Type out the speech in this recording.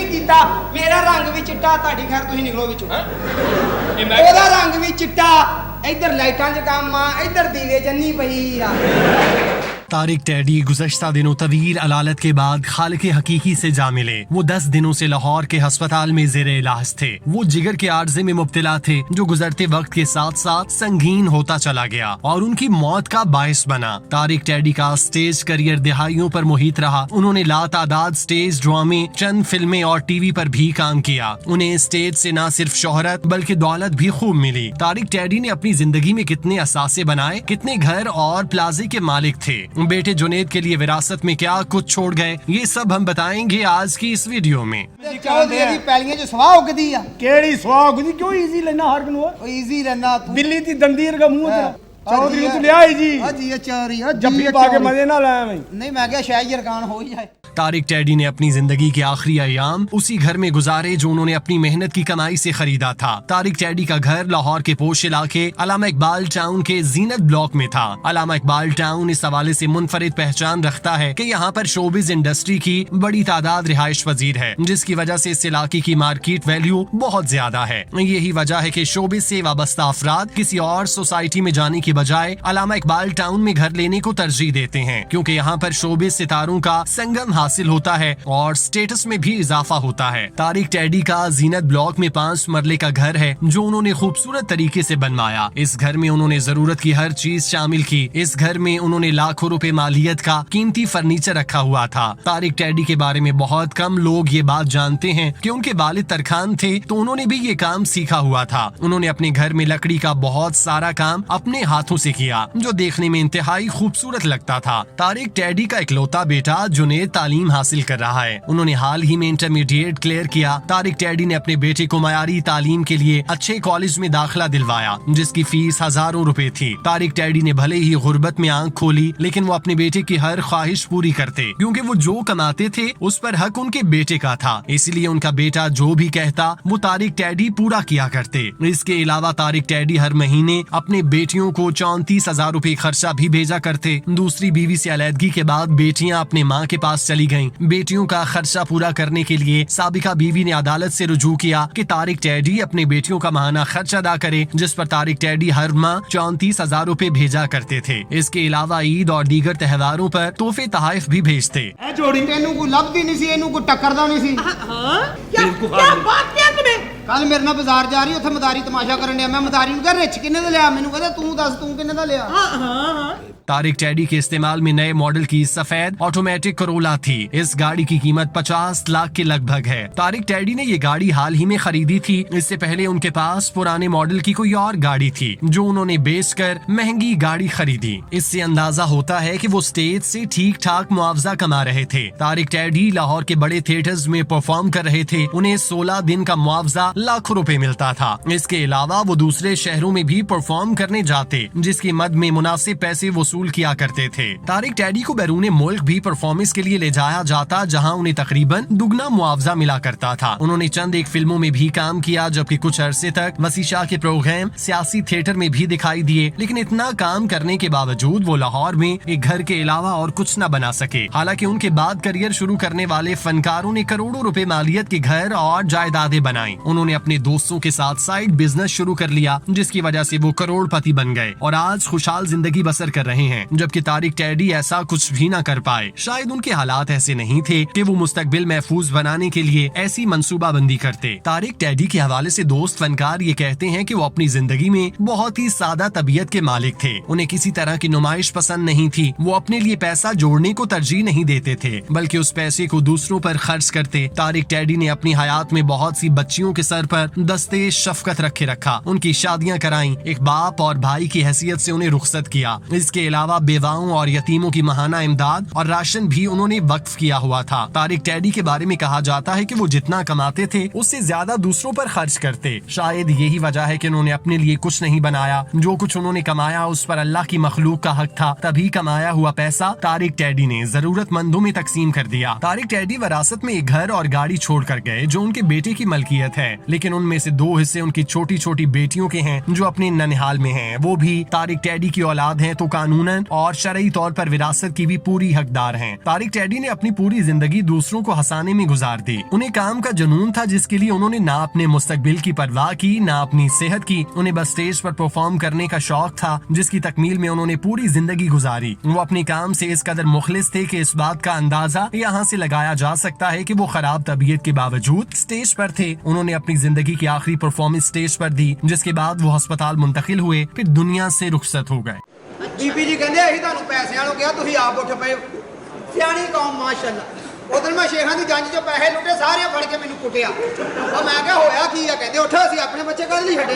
कीता मेरा रंग भी चिट्टा ताड़ी खैर तुसीं निकलो विचों ओहदा रंग भी चिट्टा इधर लाइटां च काम आ इधर दीवे जन्नी पई आ तारिक टैडी गुज़श्ता दिनों तवील अलालत के बाद खालिक हकीकी से जा मिले। वो 10 दिनों से लाहौर के अस्पताल में ज़ेरे इलाज थे। वो जिगर के आर्जे में मुब्तला थे जो गुजरते वक्त के साथ साथ संगीन होता चला गया और उनकी मौत का बायस बना। तारिक टैडी का स्टेज करियर दिहाइयों पर मुहित रहा। उन्होंने लातादाद स्टेज ड्रामे, चंद फिल्में और टीवी पर भी काम किया। उन्हें स्टेज से न सिर्फ शोहरत बल्कि दौलत भी खूब मिली। तारिक टैडी ने अपनी जिंदगी में कितने असासे बनाए, कितने घर और प्लाजे के मालिक थे, बेटे जुनेद के लिए विरासत में क्या कुछ छोड़ गए, ये सब हम बताएंगे आज की इस वीडियो में। बिल्ली दी दंदीर का मुंह चौधरी तू ले आई जी जफ्फी पा के मजे ना लाया नहीं मैं क्या शायद यरकान हो ही जाए। तारिक टैडी ने अपनी जिंदगी के आखिरी अयाम उसी घर में गुजारे जो उन्होंने अपनी मेहनत की कमाई से खरीदा था। तारिक टैडी का घर लाहौर के पोश इलाके अलामा इकबाल टाउन के जीनत ब्लॉक में था। अलामा इकबाल टाउन इस हवाले से मुनफरिद पहचान रखता है कि यहाँ पर शोबिज इंडस्ट्री की बड़ी तादाद रिहाइश पजीर है, जिसकी वजह से इस इलाके की मार्केट वैल्यू बहुत ज्यादा है। यही वजह है कि शोबिज से वाबस्ता अफराद किसी और सोसाइटी में जाने की बजाय अलामा इकबाल टाउन में घर लेने को तरजीह देते हैं, क्योंकि यहाँ पर शोबिज सितारों का संगम हासिल होता है और स्टेटस में भी इजाफा होता है। तारिक टैडी का जीनत ब्लॉक में 5 मरले का घर है जो उन्होंने खूबसूरत तरीके से बनवाया। इस घर में उन्होंने जरूरत की हर चीज शामिल की। इस घर में उन्होंने लाखों रुपए मालियत का कीमती फर्नीचर रखा हुआ था। तारिक टैडी के बारे में बहुत कम लोग ये बात जानते हैं कि उनके वालिद तरखान थे तो उन्होंने भी ये काम सीखा हुआ था। उन्होंने अपने घर में लकड़ी का बहुत सारा काम अपने हाथों से किया जो देखने में इंतहाई खूबसूरत लगता था। तारिक टैडी का इकलौता बेटा जुनेद तालीम हासिल कर रहा है। उन्होंने हाल ही में इंटरमीडिएट क्लियर किया। तारिक टैडी ने अपने बेटे को मयारी तालीम के लिए अच्छे कॉलेज में दाखिला दिलवाया जिसकी फीस हजारों रुपए थी। तारिक टैडी ने भले ही गुर्बत में आंख खोली लेकिन वो अपने बेटे की हर ख्वाहिश पूरी करते, क्योंकि वो जो कमाते थे उस पर हक उनके बेटे का था। इसलिए उनका बेटा जो भी कहता वो तारिक टैडी पूरा किया करते। इसके अलावा तारिक टैडी हर महीने अपने बेटियों को 34,000 रुपए खर्चा भी भेजा करते। दूसरी बीवी से अलहदगी के बाद बेटियां अपने माँ के पास चली गयी। बेटियों का खर्चा पूरा करने के लिए साबिका बीवी ने अदालत से रुजू किया कि तारिक टैडी अपने बेटियों का माहाना खर्च अदा करे, जिस पर तारिक टैडी हर माह 34,000 रुपए भेजा करते थे। इसके अलावा ईद और दीगर त्योहारों पर तोहफे तहाइफ भी भेजते। कल मेरे नाल बाजार जा रही उत्थे मदारी तमाशा करन दिया। मैं मदारी नूं कहा रिच किन्ने दा लिया, मैनूं कहदा तू दस तू किन्ने दा लिया। तारिक टैडी के इस्तेमाल में नए मॉडल की सफेद ऑटोमेटिक करोला थी। इस गाड़ी की कीमत 50 लाख के लगभग है। तारिक टैडी ने ये गाड़ी हाल ही में खरीदी थी। इससे पहले उनके पास पुराने मॉडल की कोई और गाड़ी थी जो उन्होंने बेचकर महंगी गाड़ी खरीदी। इससे अंदाजा होता है कि वो स्टेज से ठीक ठाक मुआवजा कमा रहे थे। तारिक टैडी लाहौर के बड़े थिएटर्स में परफॉर्म कर रहे थे। उन्हें 16 दिन का मुआवजा लाखों रुपए मिलता था। इसके अलावा वो दूसरे शहरों में भी परफॉर्म करने जाते जिसकी मद में मुनासिब पैसे वसूल किया करते थे। तारिक टैडी को बैरूने मुल्क भी परफॉर्मेंस के लिए ले जाया जाता जहां उन्हें तकरीबन दुगना मुआवजा मिला करता था। उन्होंने चंद एक फिल्मों में भी काम किया जबकि कुछ अरसे तक वसी शाह के प्रोग्राम सियासी थिएटर में भी दिखाई दिए, लेकिन इतना काम करने के बावजूद वो लाहौर में एक घर के अलावा और कुछ न बना सके। हालांकि उनके बाद करियर शुरू करने वाले फनकारों ने करोड़ों रुपए मालियत के घर और जायदादें बनाई। उन्होंने अपने दोस्तों के साथ साइड बिजनेस शुरू कर लिया जिसकी वजह से वो करोड़पति बन गए और आज खुशहाल जिंदगी बसर कर रहे हैं, जबकि तारिक टैडी ऐसा कुछ भी न कर पाए। शायद उनके हालात ऐसे नहीं थे कि वो मुस्तकबिल महफूज बनाने के लिए ऐसी मंसूबाबंदी करते। तारिक टैडी के हवाले से दोस्त फनकार ये कहते हैं कि वो अपनी जिंदगी में बहुत ही सादा तबीयत के मालिक थे। उन्हें किसी तरह की नुमाइश पसंद नहीं थी। वो अपने लिए पैसा जोड़ने को तरजीह नहीं देते थे बल्कि उस पैसे को दूसरों पर खर्च करते। तारिक टैडी ने अपनी हयात में बहुत सी बच्चियों के सर पर दस्ते शफकत रखे रखा, उनकी शादियां कराई, एक बाप और भाई की हैसियत से उन्हें रुखसत किया। इसके अलावा बेवाओं और यतीमों की महाना इमदाद और राशन भी उन्होंने वक्फ किया हुआ था। तारिक टैडी के बारे में कहा जाता है कि वो जितना कमाते थे उससे ज्यादा दूसरों पर खर्च करते। शायद यही वजह है कि उन्होंने अपने लिए कुछ नहीं बनाया। जो कुछ उन्होंने कमाया उस पर अल्लाह की मखलूक का हक था। तभी कमाया हुआ पैसा तारिक टैडी ने जरूरतमंदों में तकसीम कर दिया। तारिक टैडी विरासत में एक घर और गाड़ी छोड़ कर गए जो उनके बेटे की मलकियत है। लेकिन उनमें से 2 हिस्से उनकी छोटी छोटी बेटियों के हैं जो अपने ननिहाल में हैं। वो भी तारिक टैडी की औलाद हैं तो कानूनन और शरई तौर पर विरासत की भी पूरी हकदार हैं। तारिक टैडी ने अपनी पूरी जिंदगी दूसरों को हंसाने में गुजार दी। उन्हें काम का जुनून था जिसके लिए उन्होंने ना अपने मुस्तकबिल की परवाह की ना अपनी सेहत की। उन्हें बस स्टेज पर परफॉर्म करने का शौक था जिसकी तकमील में उन्होंने पूरी जिंदगी गुजारी। वो अपने काम से इस कदर मुखलिस थे कि इस बात का अंदाजा यहाँ से लगाया जा सकता है कि वो खराब तबीयत के बावजूद स्टेज पर थे। उन्होंने अपनी जिंदगी की आखिरी परफॉर्मेंस स्टेज पर दी जिसके बाद वो अस्पताल मुंतकिल हुए, फिर दुनिया से रुखसत हो गए। बीबी जी कहंदे ਅਸੀਂ ਤੁਹਾਨੂੰ ਪੈਸੇ ਵਾਲੋਂ ਕਿਹਾ ਤੁਸੀਂ ਆਪ ਉੱਠ ਪਏ ਸਿਆਣੀ ਕੌਮ ਮਾਸ਼ਾਅੱਲਾ। ਉਧਰ ਮੈਂ ਸ਼ੇਖਾਂ ਦੀ ਜੰਜ ਚੋਂ ਪੈਸੇ ਲੁੱਟੇ ਸਾਰੇ ਫੜ ਕੇ ਮੈਨੂੰ ਕੁੱਟਿਆ। ਉਹ ਮੈਂ ਕਿਹਾ ਹੋਇਆ ਕੀ ਆ ਕਹਿੰਦੇ ਉੱਠ ਅਸੀਂ ਆਪਣੇ ਬੱਚੇ ਕੱਲ ਹੀ ਛੱਡੇ